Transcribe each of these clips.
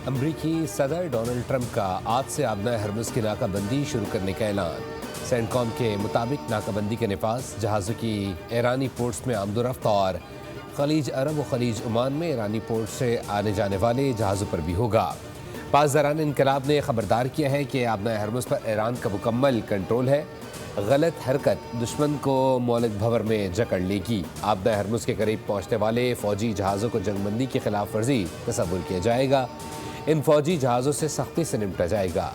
अमरीकी सदर Donald Trump का आज से आबना हरमुज़ की नाकाबंदी शुरू करने का ऐलान। सेंटकॉम के मुताबिक नाकाबंदी के नफाज जहाज़ों की ईरानी पोर्ट्स में आमदोरफ्त और खलीज अरब व खलीज ओमान में ईरानी पोर्ट से आने जाने वाले जहाज़ों पर भी होगा। पासदारान इनकलाब ने खबरदार किया है कि आबना हरमुज़ पर ईरान का मुकम्मल कंट्रोल है। गलत हरकत दुश्मन को मौलिक भंवर में जकड़ लेगी। आबना हरमुज़ के करीब पहुँचने वाले फ़ौजी जहाज़ों को जंगबंदी की खिलाफ वर्जी तस्वुर किया जाएगा। इन फ़ौजी जहाज़ों से सख्ती से निपटा जाएगा।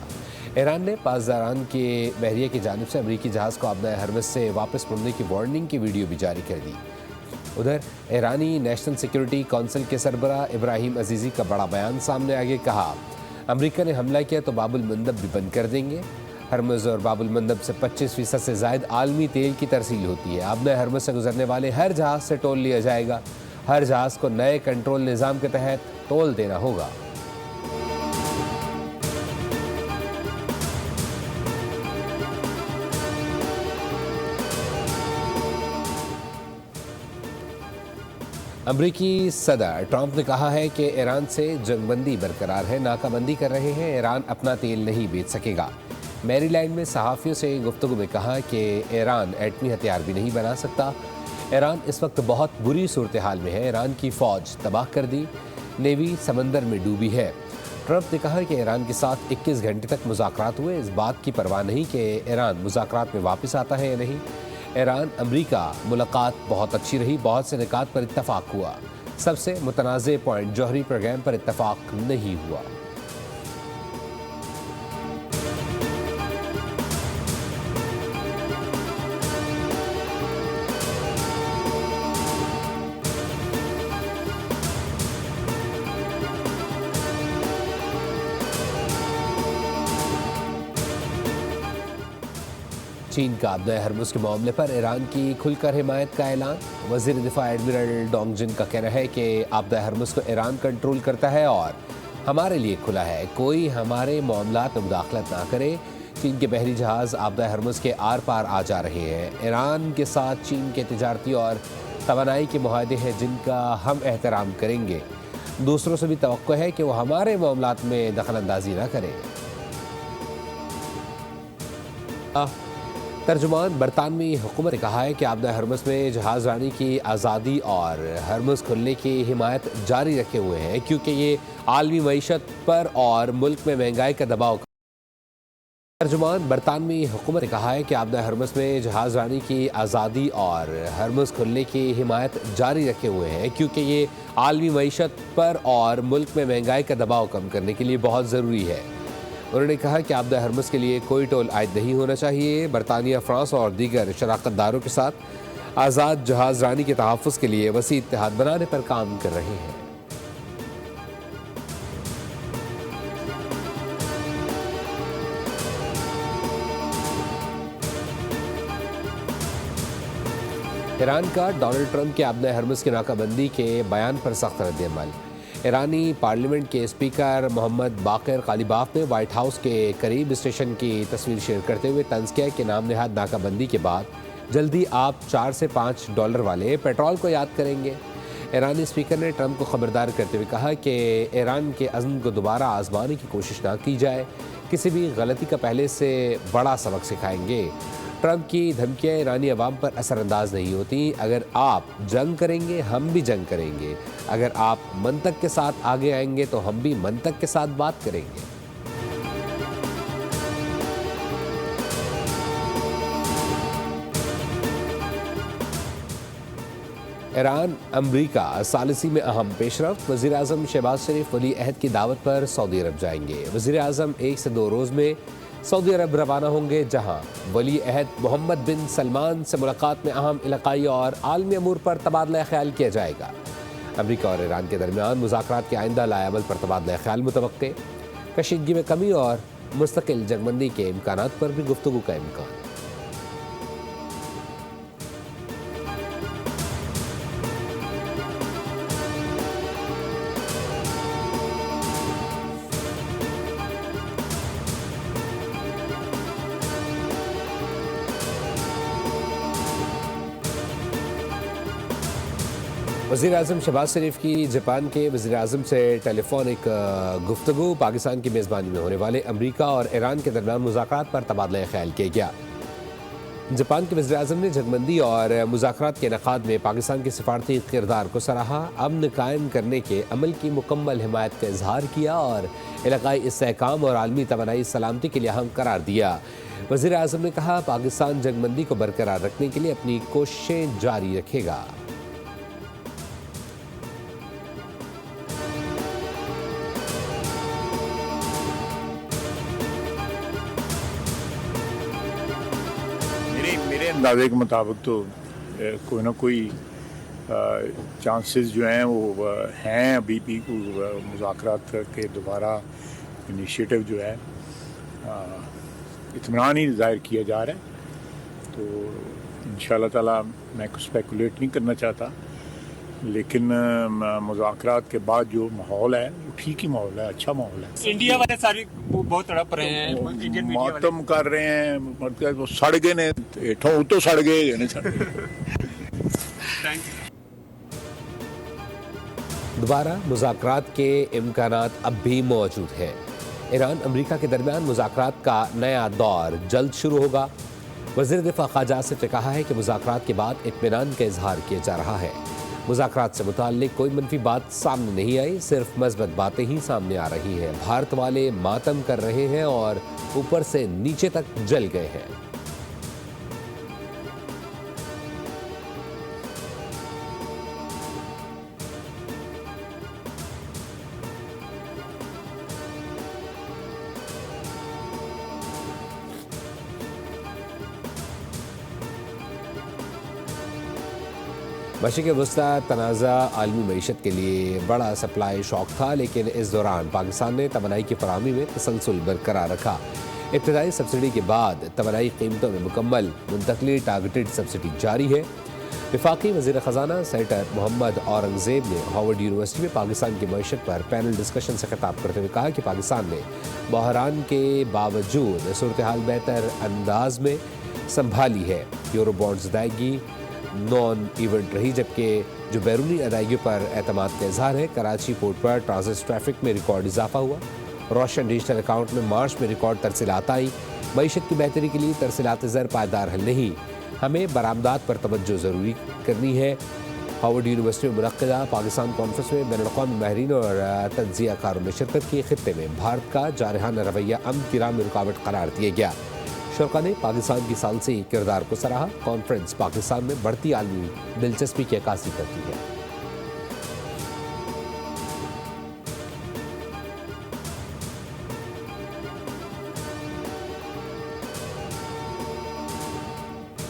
ईरान ने पासदारान के बहरिया की जानिब से अमरीकी जहाज़ को आबना हरमुज़ से वापस मुड़ने की वार्निंग की वीडियो भी जारी कर दी। उधर ईरानी नेशनल सिक्योरिटी कौंसिल के सरबराह इब्राहिम अजीज़ी का बड़ा बयान सामने आगे कहा, अमरीका ने हमला किया तो बाबुल मंदब भी बंद कर देंगे। हरमुज़ और बाबुल मंदब से 25% से ज़ायद आलमी तेल की तरसील होती है। आबना हरमुज़ से गुजरने वाले हर जहाज़ से टोल लिया जाएगा। हर जहाज़ को नए कंट्रोल निज़ाम के तहत टोल देना होगा। अमरीकी सदर ट्रंप ने कहा है कि ईरान से जंगबंदी बरकरार है, नाकाबंदी कर रहे हैं, ईरान अपना तेल नहीं बेच सकेगा। मैरीलैंड में सहाफ़ियों से गुफ्तगू में कहा कि ईरान एटमी हथियार भी नहीं बना सकता। ईरान इस वक्त बहुत बुरी सूरत हाल में है। ईरान की फ़ौज तबाह कर दी, नेवी समंदर में डूबी है। ट्रंप ने कहा कि ईरान के साथ 21 घंटे तक मुज़ाकरात हुए, इस बात की परवाह नहीं कि ईरान मुज़ाकरात में वापस आता है या नहीं। ईरान अमरीका मुलाकात बहुत अच्छी रही, बहुत से निकात पर इत्तफाक हुआ। सबसे मुतनाज़े पॉइंट जौहरी प्रोग्राम पर इत्तफाक नहीं हुआ। चीन का आबना हरमुज़ के मामले पर ईरान की खुलकर हिमायत का ऐलान। वज़ीर दिफा एडमिरल डोंगजिन का कहना है कि आबना हरमुज़ को ईरान कंट्रोल करता है और हमारे लिए खुला है, कोई हमारे मामलात में मुदाखलत ना करे। चीन के बहरी जहाज़ आबना हरमुज़ के आर पार आ जा रहे हैं। ईरान के साथ चीन के तिजारती और तवानाई के मुआहदे हैं जिनका हम एहतराम करेंगे। दूसरों से भी तवक्को है कि वो हमारे मामलात में दखल अंदाजी ना करें। तर्जुमान बरतानवी हुकूमत ने कहा है कि आबना हरमुज़ में जहाज़ रानी की आज़ादी और हरमुज़ खुलने की हिमायत जारी रखे हुए हैं क्योंकि ये आलमी मईशत पर और मुल्क में महंगाई का दबाव। तर्जुमान बरतानवी हुकूमत ने कहा है कि आबना हरमुज़ में जहाज़ रानी की आज़ादी और हरमुज़ खुलने की हिमायत जारी रखे हुए हैं क्योंकि ये आलमी मईशत पर और मुल्क में महंगाई का दबाव कम करने के लिए बहुत ज़रूरी है। उन्होंने कहा कि आबना हरमुज़ के लिए कोई टोल आयद नहीं होना चाहिए। बरतानिया, फ्रांस और दीगर शराकतदारों के साथ आज़ाद जहाज़ रानी के तहफ़्फ़ुज़ के लिए वसी इत्तेहाद बनाने पर काम कर रहे हैं। ईरान का डोनाल्ड ट्रंप के आबना हरमुज़ की नाकाबंदी के बयान पर सख्त रद्द-ए-अमल। ईरानी पार्लियामेंट के स्पीकर मोहम्मद बाक़िर क़ालिबाफ़ ने वाइट हाउस के करीब स्टेशन की तस्वीर शेयर करते हुए तंज़ किया कि नाम नहाद नाकाबंदी के बाद जल्दी आप $4 से $5 वाले पेट्रोल को याद करेंगे। ईरानी स्पीकर ने ट्रंप को खबरदार करते हुए कहा कि ईरान के अज़्म को दोबारा आजमाने की कोशिश ना की जाए, किसी भी गलती का पहले से बड़ा सबक सिखाएंगे। ट्रंप की धमकियां ईरानी अवाम पर असरअंदाज नहीं होती। अगर आप जंग करेंगे हम भी जंग करेंगे, अगर आप मंतक के साथ आगे आएंगे तो हम भी मंतक के साथ बात करेंगे। ईरान अमरीका सालिसी में अहम पेशरफ। वज़ीर आज़म शहबाज शरीफ वली अहद की दावत पर सऊदी अरब जाएंगे। वज़ीर आज़म 1 से 2 रोज़ में सऊदी अरब रवाना होंगे जहां वली अहद मोहम्मद बिन सलमान से मुलाकात में अहम इलाकाई और आलमी अमूर पर तबादला ख्याल किया जाएगा। अमरीका और ईरान के दरमियान मुज़ाकरात के आइंदा लाएअमल पर तबादला ख्याल मुतवक्के। कशीदगी में कमी और मुस्तकिल जंगबंदी के इम्कानात पर भी गुफ्तगू का इम्कान। वज़ीर आज़म शहबाज शरीफ की जापान के वज़ीर आज़म से टेलीफोनिक गुफ्तगू। पाकिस्तान की मेज़बानी में होने वाले अमरीका और ईरान के दरमियान मुज़ाकरात पर तबादला ख्याल किया गया। जापान के वज़ीर आज़म ने जंगबंदी और मुज़ाकरात के इनेकाद में पाकिस्तान के सिफारती किरदार को सराहा, अमन कायम करने के अमल की मुकम्मल हिमायत का इजहार किया और इलाक़ाई इस्तेहकाम और आलमी तवानाई सलामती के लिए अहम करार दिया। वज़ीर आज़म ने कहा, पाकिस्तान जंगबंदी को बरकरार रखने के लिए अपनी कोशिशें जारी रखेगा। मेरे अंदाजे के मुताबिक तो कोई ना कोई चांसेस जो हैं वो हैं अभी भी मुज़ाकरात के दोबारा इनिशिएटिव जो है इत्मीनान ही ज़ाहिर किया जा रहा है। तो इंशाअल्लाह ताला मैं कुछ स्पेकुलेट नहीं करना चाहता, लेकिन मुज़ाकरात के बाद जो माहौल है वो ठीक ही माहौल है, अच्छा माहौल है। इंडिया वाले सारे बहुत तड़प रहे हैं, इंडियन मीडिया वाले मातम कर रहे हैं, मतलब वो सड़ गए ने हेठों उतो सड़ गए ने। Thank you. दोबारा मुज़ाकरात के इम्कानात अब भी मौजूद हैं। ईरान अमरीका के दरमियान मुज़ाकरात का नया दौर जल्द शुरू होगा। वज़ीर दिफ़ा ख्वाजा आसिफ ने कहा है कि मुज़ाकरात के बाद इत्मीनान का इजहार किया जा रहा है। मुज़ाकरात से मुताल्लिक कोई मनफी बात सामने नहीं आई, सिर्फ मस्बत बातें ही सामने आ रही हैं। भारत वाले मातम कर रहे हैं और ऊपर से नीचे तक जल गए हैं। मशरिक़ वस्ता तनाज़ा आलमी मईशत के लिए बड़ा सप्लाई शॉक था, लेकिन इस दौरान पाकिस्तान ने तवानाई की फराहमी में तसलसल बरकरार रखा। इब्तदाई सब्सिडी के बाद तवानाई कीमतों में मुकम्मल मुंतकली टारगेटेड सब्सिडी जारी है। वफाकी वज़ीर ख़जाना सेनेटर मोहम्मद औरंगज़ेब ने हार्वर्ड यूनिवर्सिटी में पाकिस्तान की मईशत पर पैनल डिस्कशन से खिताब करते हुए कहा कि पाकिस्तान ने बहरान के बावजूद सूरत हाल बेहतर अंदाज में संभाली है। यूरो बॉन्ड्स अदायगी नॉन इवेंट रही, जबकि जो बैरूनी अदायगियों पर एतमाद का इजहार है। कराची पोर्ट पर ट्रांजिट ट्रैफिक में रिकॉर्ड इजाफा हुआ। रोशन डिजिटल अकाउंट में मार्च में रिकॉर्ड तरसीलात आई। मईशत की बेहतरी के लिए तरसीलात ज़र पायदार हल नहीं, हमें बरामदात पर तवज्जो ज़रूरी करनी है। हार्वर्ड यूनिवर्सिटी में मुनक़्क़दा पाकिस्तान कॉन्फ्रेंस में बैनुल-अक़वामी माहिरीन और तज्ज़ियाकारों ने शिरकत की। खित्ते में भारत का जारहाना रवैया अमन की राह में रुकावट करार दिया गया। शुरा ने पाकिस्तान की सालसी किरदार को सराहा। कॉन्फ्रेंस पाकिस्तान में बढ़ती आलमी दिलचस्पी की अक्कासी करती है।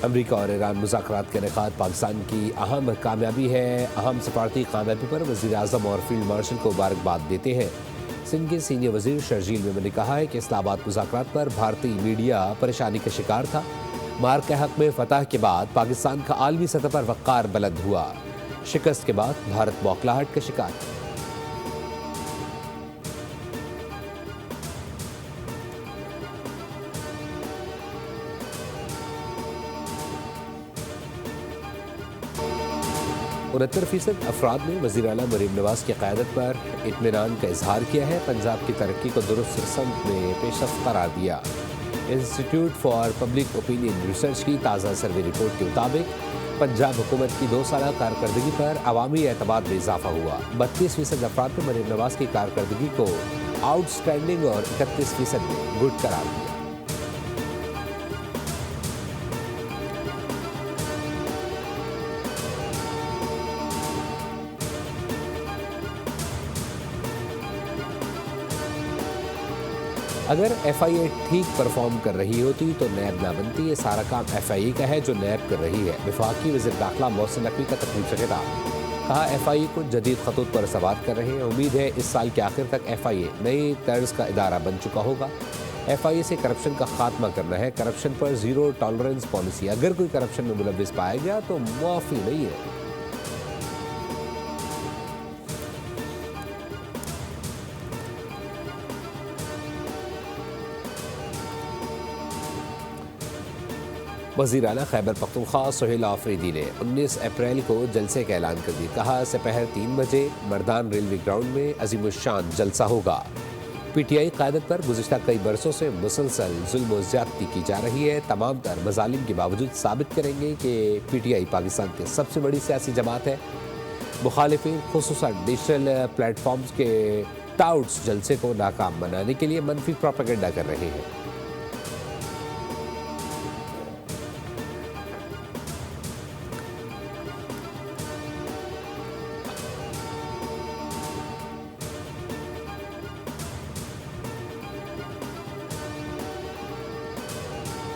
अमरीका और ईरान मुज़ाकरात के इनेकाद पाकिस्तान की अहम कामयाबी है। अहम सफारती कामयाबी पर वज़ीर आज़म और फील्ड मार्शल को मुबारकबाद देते हैं। सिंध के सीनियर वज़ीर शर्जील मेमन ने कहा है कि इस्लामाबाद मुज़ाकरात पर भारतीय मीडिया परेशानी का शिकार था। मार्क के हक़ में फतह के बाद पाकिस्तान का आलमी सतह पर वक़ार बुलंद हुआ। शिकस्त के बाद भारत बौखलाहट का शिकार है। उनहत्तर% अफराद ने वज़ीर आला मरीम नवाज की क़यादत पर इत्मीनान का इजहार किया है। पंजाब की तरक्की को दुरुस्त समत में पेशरफ्त करार दिया। Institute for public opinion research की ताज़ा सर्वे रिपोर्ट के मुताबिक पंजाब हुकूमत की 2 साला कारकर्दगी पर अवामी एतमाद में इजाफा हुआ। 32% अफराद ने मरीम नवाज की कारकर्दगी को आउटस्टैंडिंग और 31% ने गुड करार दिया। अगर FIA ठीक परफॉर्म कर रही होती तो नैब ना बनती। ये सारा काम FIA का है जो नैब कर रही है। वफाकी वज़ीर दाखिला मोहसिन नकवी का तकरीब से खिताब। कहा, FIA को जदीद खतूत पर सवार कर रहे हैं। उम्मीद है इस साल के आखिर तक FIA नई तर्ज का इदारा बन चुका होगा। FIA से करप्शन का खात्मा करना है। करप्शन पर ज़ीरो टॉलरेंस पॉलिसी। अगर कोई करप्शन में मुलव्विस पाया गया तो माफ़ी नहीं है। وزیر اعلیٰ خیبر پختونخوا سہیل آفریدی نے 19 اپریل کو جلسے کا اعلان کر دیا. کہا سپہر 3 بجے مردان ریلوے گراؤنڈ میں عظیم الشان جلسہ ہوگا. پی ٹی آئی قیادت پر گزشتہ کئی برسوں سے مسلسل ظلم و زیادتی کی جا رہی ہے. تمام تر مظالم کے باوجود ثابت کریں گے کہ پی ٹی آئی پاکستان کی سب سے بڑی سیاسی جماعت ہے. مخالفین خصوصاً ڈیجیٹل پلیٹ فارمز کے ٹاؤٹس جلسے کو ناکام بنانے کے لیے منفی پروپیگنڈا کر رہے ہیں.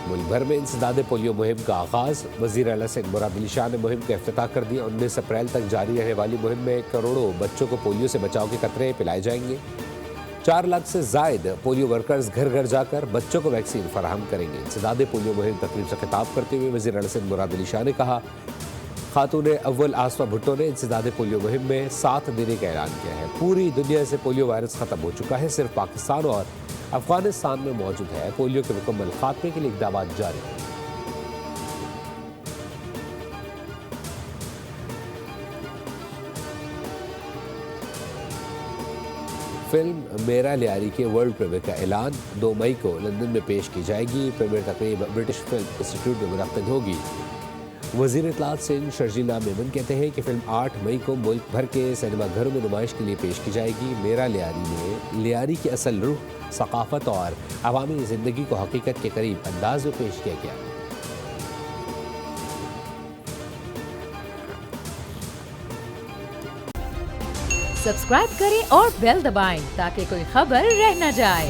ملک بھر میں انسداد پولیو مہم کا آغاز. وزیر اعلیٰ سندھ مراد علی شاہ نے مہم کا افتتاح کر دیا. 19 اپریل تک جاری رہنے والی مہم میں کروڑوں بچوں کو پولیو سے بچاؤ کے قطرے پلائے جائیں گے. 4 لاکھ سے زائد پولیو ورکرز گھر گھر جا کر بچوں کو ویکسین فراہم کریں گے. انسداد پولیو مہم تقریب سے خطاب کرتے ہوئے وزیر اعلیٰ سندھ مراد علی شاہ نے کہا خاتون اول آسما بھٹو نے انسداد پولیو مہم میں ساتھ دینے کا اعلان کیا ہے. پوری دنیا سے پولیو وائرس ختم ہو چکا ہے, صرف پاکستان اور افغانستان میں موجود ہے. پولیو کے مکمل خاتمے کے لیے اقدامات جاری ہیں. فلم میرا لیاری کے ورلڈ پریمیئر کا اعلان 2 مئی کو لندن میں پیش کی جائے گی. پریمیئر تقریب برٹش فلم انسٹیٹیوٹ میں منعقد ہوگی. وزیر اطلاعات سندھ شرجیلا میمن کہتے ہیں کہ فلم 8 مئی کو ملک بھر کے سینما گھروں میں نمائش کے لیے پیش کی جائے گی. میرا لیاری میں لیاری کی اصل روح, ثقافت اور عوامی زندگی کو حقیقت کے قریب انداز میں پیش کیا گیا. سبسکرائب کریں اور بیل دبائیں تاکہ کوئی خبر رہ نہ جائے.